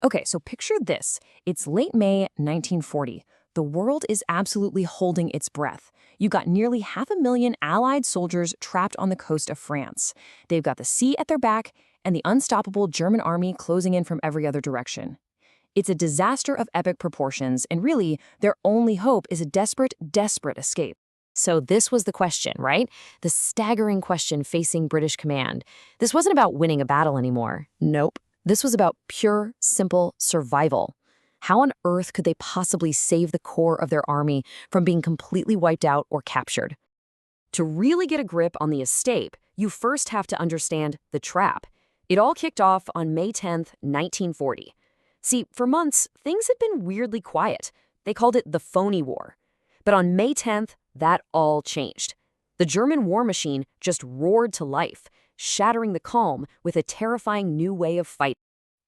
Okay, so picture this. It's late May 1940. The world is absolutely holding its breath. You've got nearly 500,000 Allied soldiers trapped on the coast of France. They've got the sea at their back and the unstoppable German army closing in from every other direction. It's a disaster of epic proportions, and really, their only hope is a desperate, desperate escape. So this was the question, right? The staggering question facing British command. This wasn't about winning a battle anymore. Nope. This was about pure, simple survival. How on earth could they possibly save the core of their army from being completely wiped out or captured? To really get a grip on the escape, you first have to understand the trap. It all kicked off on May 10th, 1940. See, for months, things had been weirdly quiet. They called it the phony war. But on May 10th, that all changed. The German war machine just roared to life, shattering the calm with a terrifying new way of fighting.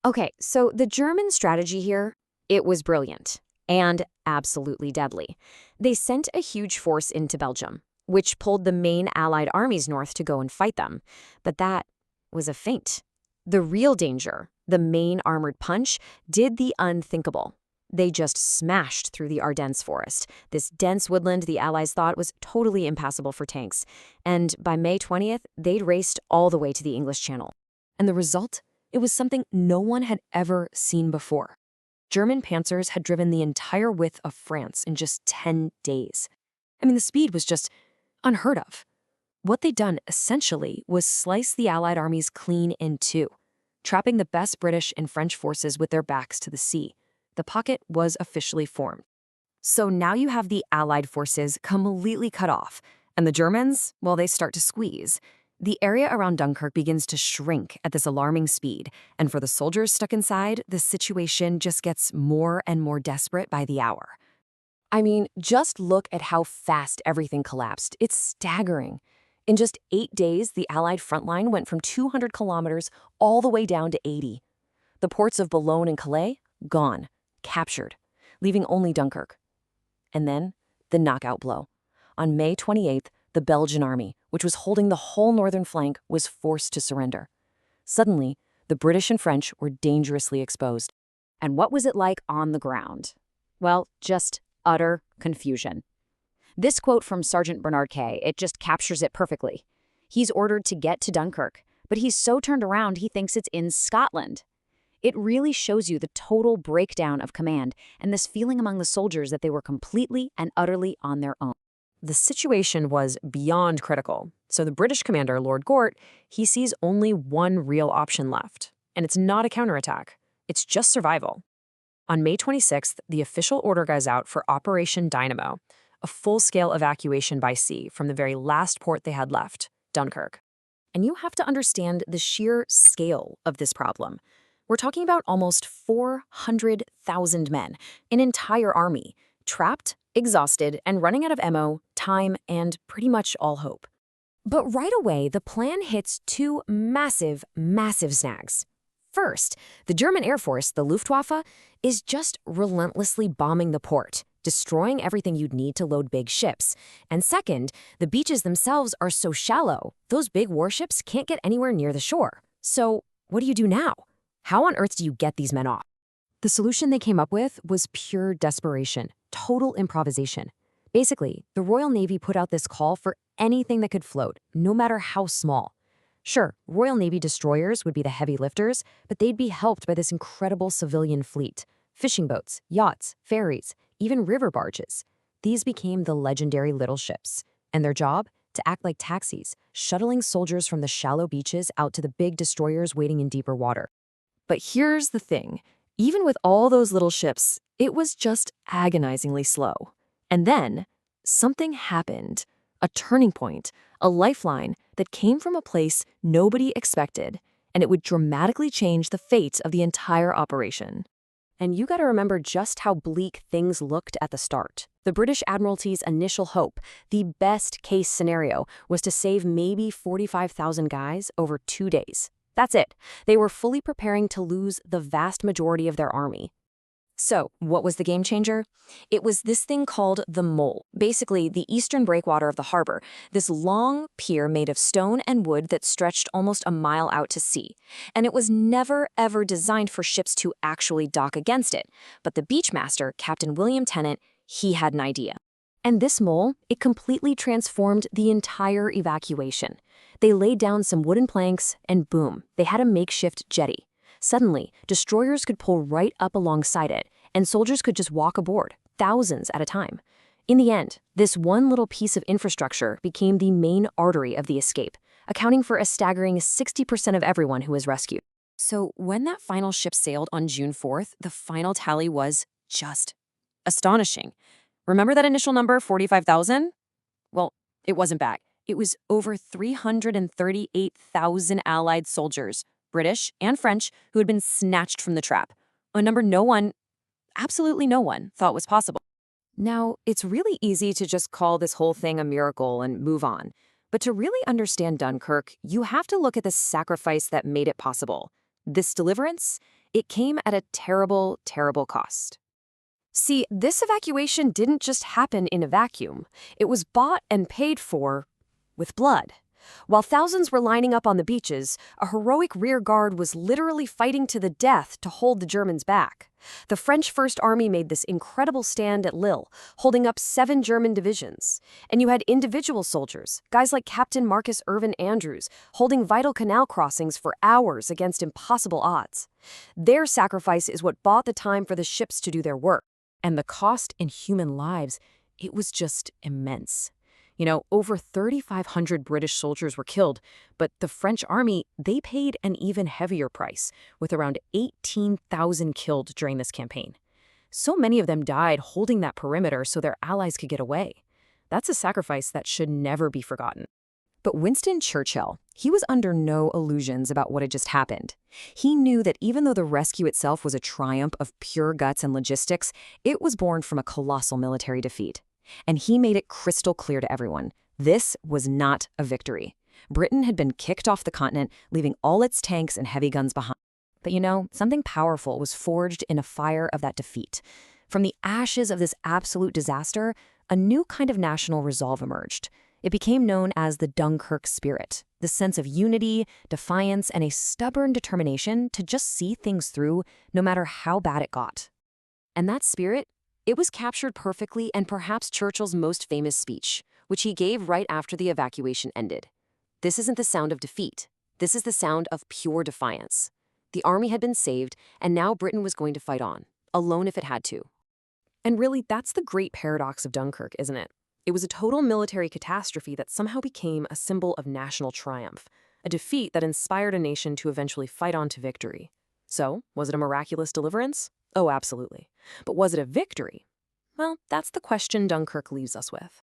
Okay, so the German strategy here, it was brilliant and absolutely deadly. They sent a huge force into Belgium, which pulled the main Allied armies north to go and fight them. But that was a feint. The real danger, the main armored punch, did the unthinkable. They just smashed through the Ardennes forest, this dense woodland the Allies thought was totally impassable for tanks. And by May 20th, they'd raced all the way to the English Channel. And the result? It was something no one had ever seen before. German panzers had driven the entire width of France in just 10 days. I mean, the speed was just unheard of. What they'd done, essentially, was slice the Allied armies clean in two, trapping the best British and French forces with their backs to the sea. The pocket was officially formed. So now you have the Allied forces completely cut off, and the Germans, well, they start to squeeze. The area around Dunkirk begins to shrink at this alarming speed, and for the soldiers stuck inside, the situation just gets more and more desperate by the hour. I mean, just look at how fast everything collapsed. It's staggering. In just 8 days, the Allied front line went from 200 kilometers all the way down to 80. The ports of Boulogne and Calais, gone, captured, leaving only Dunkirk. And then, the knockout blow. On May 28th, the Belgian army, which was holding the whole northern flank, was forced to surrender. Suddenly, the British and French were dangerously exposed. And what was it like on the ground? Well, just utter confusion. This quote from Sergeant Bernard Kay, it just captures it perfectly. He's ordered to get to Dunkirk, but he's so turned around he thinks it's in Scotland. It really shows you the total breakdown of command and this feeling among the soldiers that they were completely and utterly on their own. The situation was beyond critical, so the British commander, Lord Gort, he sees only one real option left, and it's not a counterattack. It's just survival. On May 26th, the official order goes out for Operation Dynamo, a full-scale evacuation by sea from the very last port they had left, Dunkirk. And you have to understand the sheer scale of this problem. We're talking about almost 400,000 men, an entire army, trapped, exhausted, and running out of ammo, time, and pretty much all hope. But right away, the plan hits two massive, massive snags. First, the German Air Force, the Luftwaffe, is just relentlessly bombing the port, destroying everything you'd need to load big ships. And second, the beaches themselves are so shallow, those big warships can't get anywhere near the shore. So what do you do now? How on earth do you get these men off? The solution they came up with was pure desperation, total improvisation. Basically, the Royal Navy put out this call for anything that could float, no matter how small. Sure, Royal Navy destroyers would be the heavy lifters, but they'd be helped by this incredible civilian fleet. Fishing boats, yachts, ferries, even river barges. These became the legendary little ships, and their job? To act like taxis, shuttling soldiers from the shallow beaches out to the big destroyers waiting in deeper water. But here's the thing. Even with all those little ships, it was just agonizingly slow. And then, something happened. A turning point, a lifeline that came from a place nobody expected, and it would dramatically change the fate of the entire operation. And you gotta remember just how bleak things looked at the start. The British Admiralty's initial hope, the best-case scenario, was to save maybe 45,000 guys over 2 days. That's it. They were fully preparing to lose the vast majority of their army. So, what was the game changer? It was this thing called the mole, basically the eastern breakwater of the harbor, this long pier made of stone and wood that stretched almost a mile out to sea. And it was never, ever designed for ships to actually dock against it. But the beachmaster, Captain William Tennant, he had an idea. And this mole, it completely transformed the entire evacuation. They laid down some wooden planks, and boom, they had a makeshift jetty. Suddenly, destroyers could pull right up alongside it, and soldiers could just walk aboard, thousands at a time. In the end, this one little piece of infrastructure became the main artery of the escape, accounting for a staggering 60% of everyone who was rescued. So when that final ship sailed on June 4th, the final tally was just astonishing. Remember that initial number, 45,000? Well, it wasn't back. It was over 338,000 Allied soldiers, British and French, who had been snatched from the trap. A number no one, absolutely no one, thought was possible. Now, it's really easy to just call this whole thing a miracle and move on. But to really understand Dunkirk, you have to look at the sacrifice that made it possible. This deliverance, it came at a terrible, terrible cost. See, this evacuation didn't just happen in a vacuum. It was bought and paid for with blood. While thousands were lining up on the beaches, a heroic rear guard was literally fighting to the death to hold the Germans back. The French First Army made this incredible stand at Lille, holding up 7 German divisions. And you had individual soldiers, guys like Captain Marcus Irvin Andrews, holding vital canal crossings for hours against impossible odds. Their sacrifice is what bought the time for the ships to do their work. And the cost in human lives, it was just immense. Over 3,500 British soldiers were killed, but the French army, they paid an even heavier price, with around 18,000 killed during this campaign. So many of them died holding that perimeter so their allies could get away. That's a sacrifice that should never be forgotten. But Winston Churchill, he was under no illusions about what had just happened. He knew that even though the rescue itself was a triumph of pure guts and logistics, it was born from a colossal military defeat. And he made it crystal clear to everyone, this was not a victory. Britain had been kicked off the continent, leaving all its tanks and heavy guns behind. But something powerful was forged in a fire of that defeat. From the ashes of this absolute disaster, a new kind of national resolve emerged. It became known as the Dunkirk spirit, the sense of unity, defiance, and a stubborn determination to just see things through no matter how bad it got. And that spirit, it was captured perfectly in perhaps Churchill's most famous speech, which he gave right after the evacuation ended. This isn't the sound of defeat. This is the sound of pure defiance. The army had been saved, and now Britain was going to fight on, alone if it had to. And really, that's the great paradox of Dunkirk, isn't it? It was a total military catastrophe that somehow became a symbol of national triumph, a defeat that inspired a nation to eventually fight on to victory. So, was it a miraculous deliverance? Oh, absolutely. But was it a victory? Well, that's the question Dunkirk leaves us with.